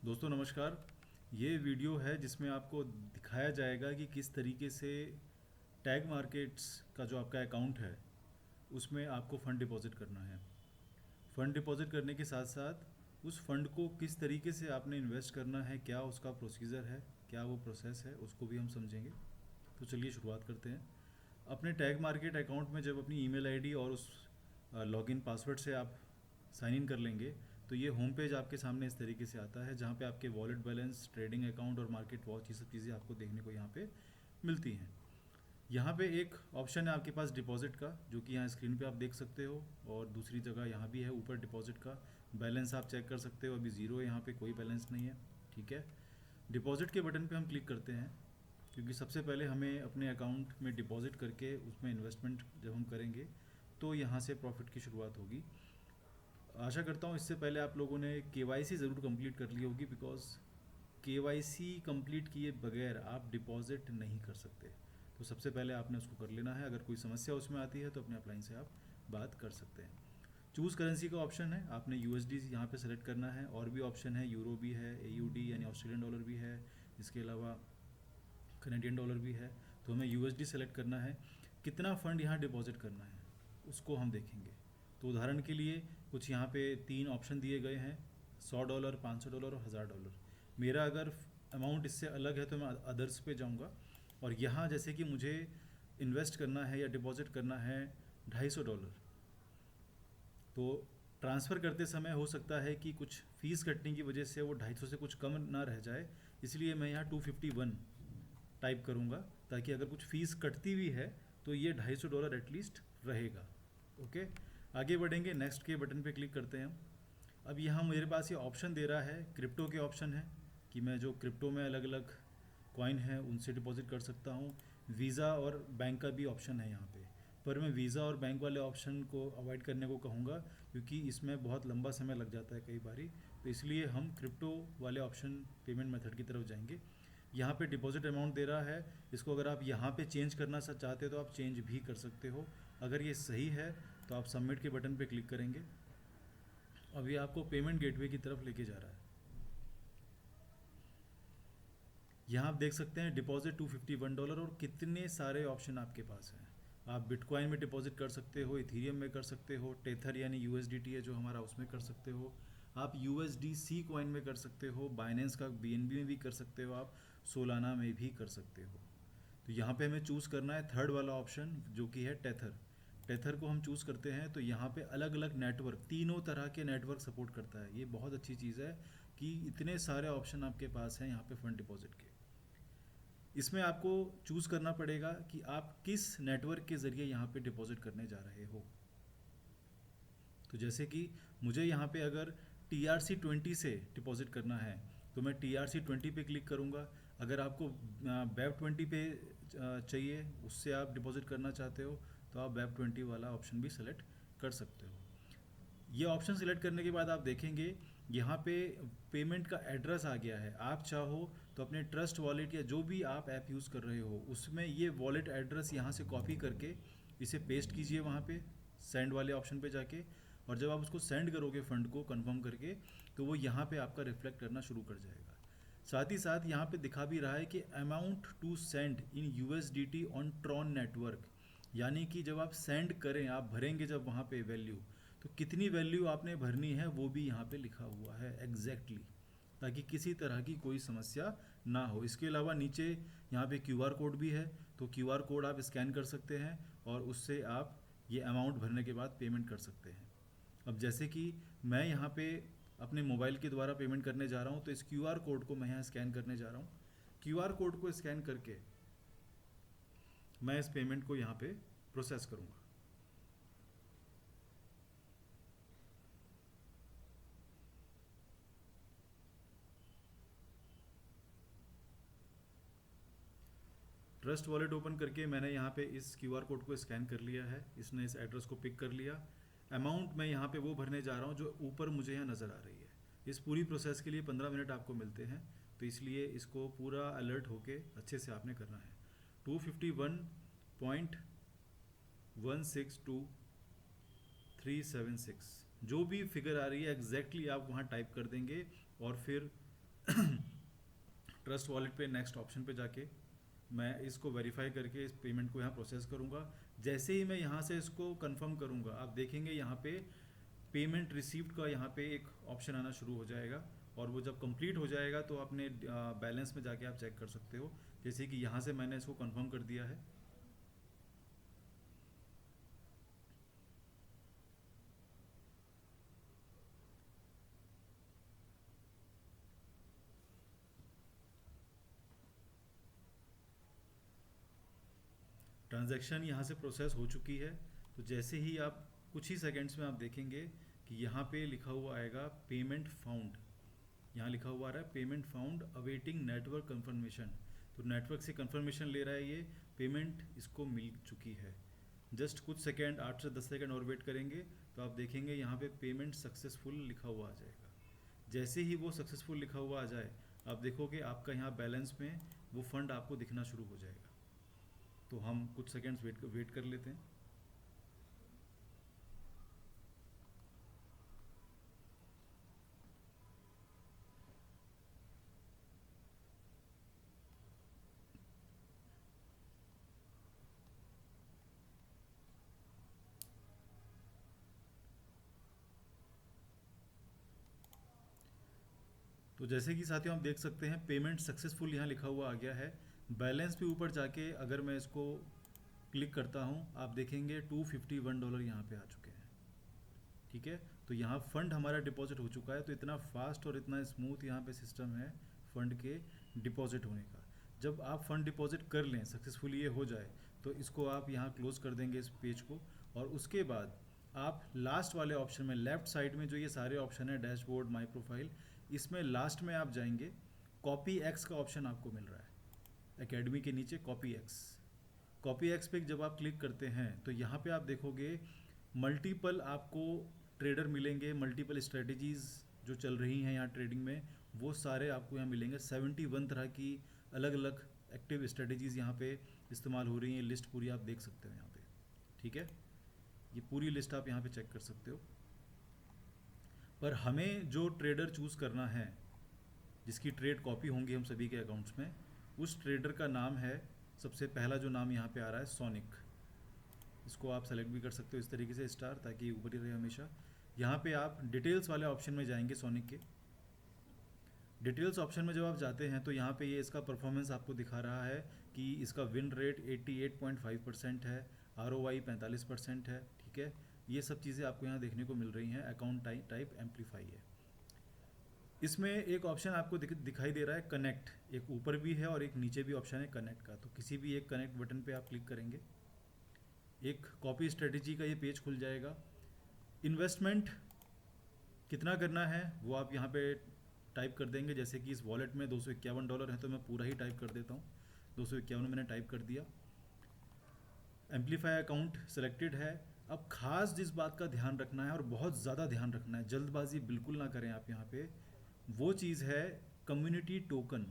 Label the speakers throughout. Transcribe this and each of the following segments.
Speaker 1: दोस्तों नमस्कार। ये वीडियो है जिसमें आपको दिखाया जाएगा कि किस तरीके से टैग मार्केट्स का जो आपका अकाउंट है उसमें आपको फ़ंड डिपॉज़िट करना है। फ़ंड डिपॉज़िट करने के साथ साथ उस फंड को किस तरीके से आपने इन्वेस्ट करना है, क्या उसका प्रोसीजर है, क्या वो प्रोसेस है, उसको भी हम समझेंगे। तो चलिए शुरुआत करते हैं। अपने टैग मार्केट अकाउंट में जब अपनी ईमेल आईडी और उस लॉगिन पासवर्ड से आप साइन इन कर लेंगे तो ये होम पेज आपके सामने इस तरीके से आता है, जहाँ पे आपके वॉलेट बैलेंस, ट्रेडिंग अकाउंट और मार्केट वॉच, ये सब चीज़ें आपको देखने को यहाँ पे मिलती हैं। यहाँ पे एक ऑप्शन है आपके पास डिपॉजिट का, जो कि यहाँ स्क्रीन पे आप देख सकते हो, और दूसरी जगह यहाँ भी है ऊपर डिपॉजिट का। बैलेंस आप चेक कर सकते हो, अभी ज़ीरो है, यहाँ पे कोई बैलेंस नहीं है। ठीक है, डिपॉजिट के बटन पे हम क्लिक करते हैं, क्योंकि सबसे पहले हमें अपने अकाउंट में डिपॉजिट करके उसमें इन्वेस्टमेंट जब हम करेंगे तो यहाँ से प्रॉफिट की शुरुआत होगी। आशा करता हूँ इससे पहले आप लोगों ने केवाईसी ज़रूर कंप्लीट कर ली होगी, बिकॉज केवाईसी कंप्लीट किए बगैर आप डिपॉजिट नहीं कर सकते। तो सबसे पहले आपने उसको कर लेना है। अगर कोई समस्या उसमें आती है तो अपने अपलाइन से आप बात कर सकते हैं। चूज़ करेंसी का ऑप्शन है, आपने यूएसडी यहाँ पे सेलेक्ट करना है। और भी ऑप्शन है, यूरो भी है, एयूडी यानी ऑस्ट्रेलियन डॉलर भी है, इसके अलावा कनेडियन डॉलर भी है। तो हमें यूएसडी सेलेक्ट करना है। कितना फ़ंड यहाँ डिपॉजिट करना है उसको हम देखेंगे। तो उदाहरण के लिए कुछ यहाँ पे 3 ऑप्शन दिए गए हैं, $100, $500 और $1000। मेरा अगर अमाउंट इससे अलग है तो मैं अदर्स पे जाऊँगा, और यहाँ जैसे कि मुझे इन्वेस्ट करना है या डिपॉजिट करना है $250, तो ट्रांसफ़र करते समय हो सकता है कि कुछ फ़ीस कटने की वजह से वो 250 से कुछ कम ना रह जाए, इसलिए मैं यहाँ 251 टाइप करूँगा, ताकि अगर कुछ फ़ीस कटती भी है तो ये $250 एटलीस्ट रहेगा। ओके, आगे बढ़ेंगे। नेक्स्ट के बटन पे क्लिक करते हैं हम। अब यहाँ मेरे पास ये ऑप्शन दे रहा है, क्रिप्टो के ऑप्शन है कि मैं जो क्रिप्टो में अलग अलग कॉइन है उनसे डिपॉजिट कर सकता हूँ। वीज़ा और बैंक का भी ऑप्शन है यहाँ पे, पर मैं वीज़ा और बैंक वाले ऑप्शन को अवॉइड करने को कहूँगा, क्योंकि इसमें बहुत लंबा समय लग जाता है कई बारी। तो इसलिए हम क्रिप्टो वाले ऑप्शन पेमेंट मेथड की तरफ जाएंगे। यहाँ पे डिपॉजिट अमाउंट दे रहा है, इसको अगर आप यहाँ पे चेंज करना चाहते हो तो आप चेंज भी कर सकते हो। अगर ये सही है तो आप सबमिट के बटन पे क्लिक करेंगे। अब ये आपको पेमेंट गेटवे की तरफ लेके जा रहा है। यहाँ आप देख सकते हैं डिपॉजिट $251 और कितने सारे ऑप्शन आपके पास हैं। आप बिटकॉइन में डिपॉजिट कर सकते हो, इथीरियम में कर सकते हो, टेथर यानी यूएसडीटी है जो हमारा, उसमें कर सकते हो। आप यूएसडीसी कॉइन में कर सकते हो, बाइनेंस का बीएनबी में भी कर सकते हो, आप सोलाना में भी कर सकते हो। तो यहाँ पे हमें चूज़ करना है थर्ड वाला ऑप्शन, जो कि है टेथर। टेथर को हम चूज़ करते हैं तो यहाँ पे अलग अलग नेटवर्क, तीनों तरह के नेटवर्क सपोर्ट करता है। ये बहुत अच्छी चीज़ है कि इतने सारे ऑप्शन आपके पास हैं यहाँ पे फंड डिपॉजिट के। इसमें आपको चूज़ करना पड़ेगा कि आप किस नेटवर्क के ज़रिए यहाँ पे डिपॉजिट करने जा रहे हो। तो जैसे कि मुझे यहाँ पे अगर TRC20 से डिपॉजिट करना है तो मैं TRC20 पे क्लिक करूँगा। अगर आपको वेब20 पे चाहिए, उससे आप डिपॉजिट करना चाहते हो, तो आप वेब20 वाला ऑप्शन भी सेलेक्ट कर सकते हो। ये ऑप्शन सिलेक्ट करने के बाद आप देखेंगे यहाँ पे पेमेंट का एड्रेस आ गया है। आप चाहो तो अपने ट्रस्ट वॉलेट या जो भी आप ऐप यूज़ कर रहे हो उसमें ये वॉलेट एड्रेस यहाँ से कॉपी करके इसे पेस्ट कीजिए वहाँ पे सेंड वाले ऑप्शन पे जाके, और जब आप उसको सेंड करोगे फंड को कंफर्म करके, तो वो यहाँ पे आपका रिफ्लेक्ट करना शुरू कर जाएगा। साथ ही साथ यहाँ पे दिखा भी रहा है कि amount to send in USDT on Tron network, यानी कि जब आप सेंड करें, आप भरेंगे जब वहाँ पे वैल्यू, तो कितनी वैल्यू आपने भरनी है वो भी यहाँ पे लिखा हुआ है एग्जैक्टली, ताकि किसी तरह की कोई समस्या ना हो। इसके अलावा नीचे यहाँ पे QR कोड भी है, तो QR कोड आप स्कैन कर सकते हैं और उससे आप ये अमाउंट भरने के बाद पेमेंट कर सकते हैं। अब जैसे कि मैं यहाँ पे अपने मोबाइल के द्वारा पेमेंट करने जा रहा हूँ, तो इस QR कोड को मैं यहाँ स्कैन करने जा रहा हूँ। QR कोड को स्कैन करके मैं इस पेमेंट को यहाँ पे प्रोसेस करूँगा। ट्रस्ट वॉलेट ओपन करके मैंने यहाँ पे इस QR कोड को स्कैन कर लिया है, इसने इस एड्रेस को पिक कर लिया। अमाउंट मैं यहाँ पे वो भरने जा रहा हूँ जो ऊपर मुझे यहाँ नज़र आ रही है। इस पूरी प्रोसेस के लिए 15 मिनट आपको मिलते हैं, तो इसलिए इसको पूरा अलर्ट होके अच्छे से आपने करना है। 251.162376 जो भी फिगर आ रही है एग्जैक्टली आप वहाँ टाइप कर देंगे, और फिर ट्रस्ट वॉलेट पे नेक्स्ट ऑप्शन पे जाके मैं इसको वेरीफाई करके इस पेमेंट को यहाँ प्रोसेस करूँगा। जैसे ही मैं यहाँ से इसको कंफर्म करूँगा, आप देखेंगे यहाँ पे पेमेंट रिसीव्ड का यहाँ पे एक ऑप्शन आना शुरू हो जाएगा, और वो जब कंप्लीट हो जाएगा तो अपने बैलेंस में जाके आप चेक कर सकते हो। जैसे कि यहाँ से मैंने इसको कंफर्म कर दिया है। ट्रांजैक्शन यहाँ से प्रोसेस हो चुकी है। तो जैसे ही आप कुछ ही सेकंड्स में आप देखेंगे कि यहाँ पे लिखा हुआ आएगा पेमेंट फाउंड। यहाँ लिखा हुआ आ रहा है payment found awaiting network confirmation. तो नेटवर्क से कंफर्मेशन ले रहा है, ये पेमेंट इसको मिल चुकी है। जस्ट कुछ सेकंड, 8 से 10 सेकंड और वेट करेंगे तो आप देखेंगे यहाँ पे पेमेंट सक्सेसफुल लिखा हुआ आ जाएगा। जैसे ही वो सक्सेसफुल लिखा हुआ आ जाए, आप देखोगे आपका यहाँ बैलेंस में वो फंड आपको दिखना शुरू हो जाएगा। तो हम कुछ सेकंड्स वेट कर लेते हैं। तो जैसे कि साथियों आप देख सकते हैं पेमेंट सक्सेसफुल यहाँ लिखा हुआ आ गया है। बैलेंस पे ऊपर जाके अगर मैं इसको क्लिक करता हूँ, आप देखेंगे $251 यहाँ पे आ चुके हैं। ठीक है, तो यहाँ फंड हमारा डिपॉजिट हो चुका है। तो इतना फास्ट और इतना स्मूथ यहाँ पे सिस्टम है फंड के डिपॉजिट होने का। जब आप फंड डिपॉजिट कर लें, सक्सेसफुली ये हो जाए, तो इसको आप यहाँ क्लोज कर देंगे इस पेज को। और उसके बाद आप लास्ट वाले ऑप्शन में लेफ्ट साइड में जो ये सारे ऑप्शन है, डैशबोर्ड, माई प्रोफाइल, इसमें लास्ट में आप जाएंगे, कॉपी एक्स का ऑप्शन आपको मिल रहा है एकेडमी के नीचे, कॉपी एक्स। कॉपी एक्स पे जब आप क्लिक करते हैं तो यहाँ पे आप देखोगे मल्टीपल आपको ट्रेडर मिलेंगे, मल्टीपल स्ट्रेटजीज जो चल रही हैं यहाँ ट्रेडिंग में, वो सारे आपको यहाँ मिलेंगे। 71 तरह की अलग अलग एक्टिव स्ट्रेटजीज यहाँ पे इस्तेमाल हो रही हैं। लिस्ट पूरी आप देख सकते हो यहाँ पे। ठीक है, ये पूरी लिस्ट आप यहाँ पे चेक कर सकते हो। पर हमें जो ट्रेडर चूज़ करना है, जिसकी ट्रेड कॉपी होंगी हम सभी के अकाउंट्स में, उस ट्रेडर का नाम है, सबसे पहला जो नाम यहाँ पे आ रहा है, सोनिक। इसको आप सेलेक्ट भी कर सकते हो इस तरीके से स्टार, ताकि ऊपर ही रहे हमेशा। यहाँ पे आप डिटेल्स वाले ऑप्शन में जाएंगे सोनिक के। डिटेल्स ऑप्शन में जब आप जाते हैं तो यहाँ पे ये इसका परफॉर्मेंस आपको दिखा रहा है कि इसका विन रेट 88.5% है, ROI 45% है। ठीक है, ये सब चीज़ें आपको यहाँ देखने को मिल रही हैं। अकाउंट टाइप एम्पलीफाई है। इसमें एक ऑप्शन आपको दिखाई दे रहा है कनेक्ट, एक ऊपर भी है और एक नीचे भी ऑप्शन है कनेक्ट का। तो किसी भी एक कनेक्ट बटन पे आप क्लिक करेंगे, एक कॉपी स्ट्रेटजी का ये पेज खुल जाएगा। इन्वेस्टमेंट कितना करना है वो आप यहाँ पे टाइप कर देंगे। जैसे कि इस वॉलेट में $251 है, तो मैं पूरा ही टाइप कर देता हूँ। 251 मैंने टाइप कर दिया। एम्पलीफाई अकाउंट सेलेक्टेड है। अब खास जिस बात का ध्यान रखना है, और बहुत ज़्यादा ध्यान रखना है, जल्दबाजी बिल्कुल ना करें आप यहाँ पे, वो चीज़ है कम्युनिटी टोकन।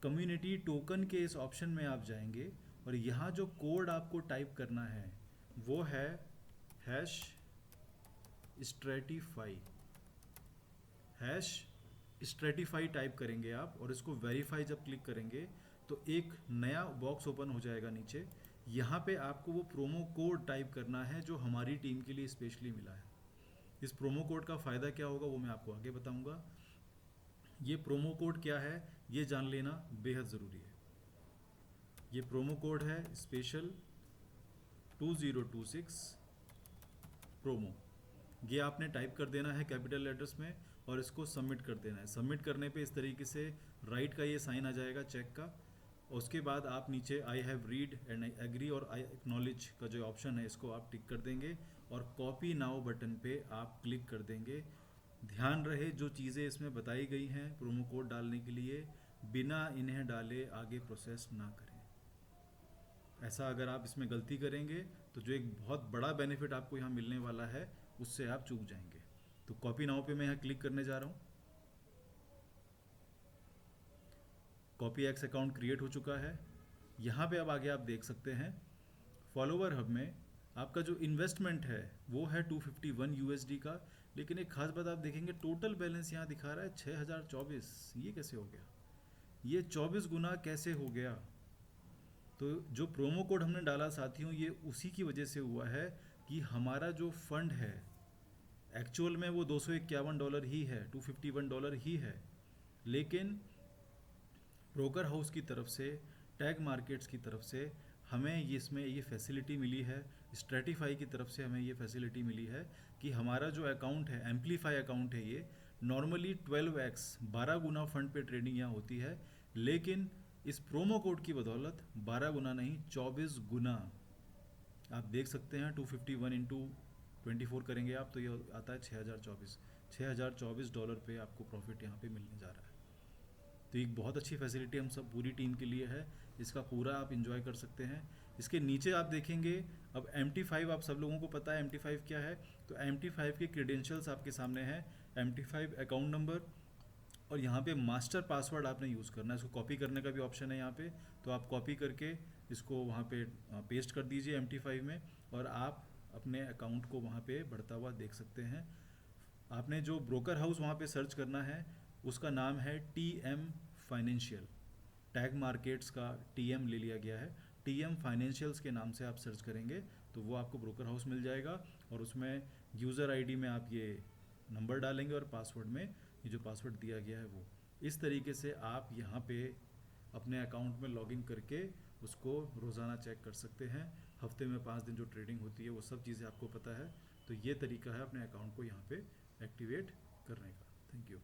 Speaker 1: कम्युनिटी टोकन के इस ऑप्शन में आप जाएंगे और यहाँ जो कोड आपको टाइप करना है वो है hash Stratify. Hash Stratify type करेंगे आप, और इसको वेरीफाई जब क्लिक करेंगे तो एक नया बॉक्स ओपन हो जाएगा नीचे। यहाँ पे आपको वो प्रोमो कोड टाइप करना है जो हमारी टीम के लिए स्पेशली मिला है। इस प्रोमो कोड का फ़ायदा क्या होगा वो मैं आपको आगे बताऊंगा। ये प्रोमो कोड क्या है ये जान लेना बेहद ज़रूरी है। ये प्रोमो कोड है स्पेशल 2026 प्रोमो। ये आपने टाइप कर देना है कैपिटल लेटर्स में और इसको सबमिट कर देना है। सबमिट करने पे इस तरीके से राइट का ये साइन आ जाएगा चेक का। उसके बाद आप नीचे I have read and I agree और आई एक्नॉलेज का जो ऑप्शन है इसको आप टिक कर देंगे और कॉपी नाउ बटन पे आप क्लिक कर देंगे। ध्यान रहे जो चीज़ें इसमें बताई गई हैं प्रोमो कोड डालने के लिए, बिना इन्हें डाले आगे प्रोसेस ना करें। ऐसा अगर आप इसमें गलती करेंगे तो जो एक बहुत बड़ा बेनिफिट आपको यहाँ मिलने वाला है उससे आप चूक जाएंगे। तो कॉपी नाउ पे मैं यहाँ क्लिक करने जा रहा हूँ। कॉपी एक्स अकाउंट क्रिएट हो चुका है। यहाँ पे अब आगे आप देख सकते हैं फॉलोवर हब में आपका जो इन्वेस्टमेंट है वो है $251 का, लेकिन एक खास बात आप देखेंगे, टोटल बैलेंस यहाँ दिखा रहा है 6024। ये कैसे हो गया? ये 24 गुना कैसे हो गया? तो जो प्रोमो कोड हमने डाला साथियों, ये उसी की वजह से हुआ है कि हमारा जो फंड है एक्चुअल में वो $251 ही है, $251 ही है, लेकिन ब्रोकर हाउस की तरफ से, टैग मार्केट्स की तरफ से हमें इसमें ये फैसिलिटी मिली है, स्ट्रेटिफाई की तरफ से हमें ये फैसिलिटी मिली है कि हमारा जो अकाउंट है, एम्पलीफाई अकाउंट है, ये नॉर्मली 12x 12 गुना फंड पे ट्रेडिंग यहाँ होती है, लेकिन इस प्रोमो कोड की बदौलत 12 गुना नहीं 24 गुना। आप देख सकते हैं 251 इंटू 24 करेंगे आप तो ये आता है 6024 पे आपको प्रॉफिट यहाँ पे मिलने जा रहा है। तो एक बहुत अच्छी फैसिलिटी हम सब पूरी टीम के लिए है, इसका पूरा आप इंजॉय कर सकते हैं। इसके नीचे आप देखेंगे, अब MT5 आप सब लोगों को पता है MT5 क्या है, तो MT5 के क्रेडेंशियल्स आपके सामने हैं। MT5 अकाउंट नंबर और यहाँ पे मास्टर पासवर्ड आपने यूज़ करना है। इसको कॉपी करने का भी ऑप्शन है यहाँ पे, तो आप कॉपी करके इसको वहाँ पे पेस्ट कर दीजिए MT5 में, और आप अपने अकाउंट को वहाँ पे बढ़ता हुआ देख सकते हैं। आपने जो ब्रोकर हाउस वहाँ पे सर्च करना है उसका नाम है TM फाइनेंशियल, टैग मार्केट्स का TM ले लिया गया है, TM फाइनेंशियल्स के नाम से आप सर्च करेंगे तो वो आपको ब्रोकर हाउस मिल जाएगा, और उसमें यूज़र आईडी में आप ये नंबर डालेंगे और पासवर्ड में ये जो पासवर्ड दिया गया है वो। इस तरीके से आप यहाँ पे अपने अकाउंट में लॉगिन करके उसको रोज़ाना चेक कर सकते हैं। हफ्ते में 5 दिन जो ट्रेडिंग होती है वो सब चीज़ें आपको पता है। तो ये तरीका है अपने अकाउंट को यहाँ पे एक्टिवेट करने का। Thank you.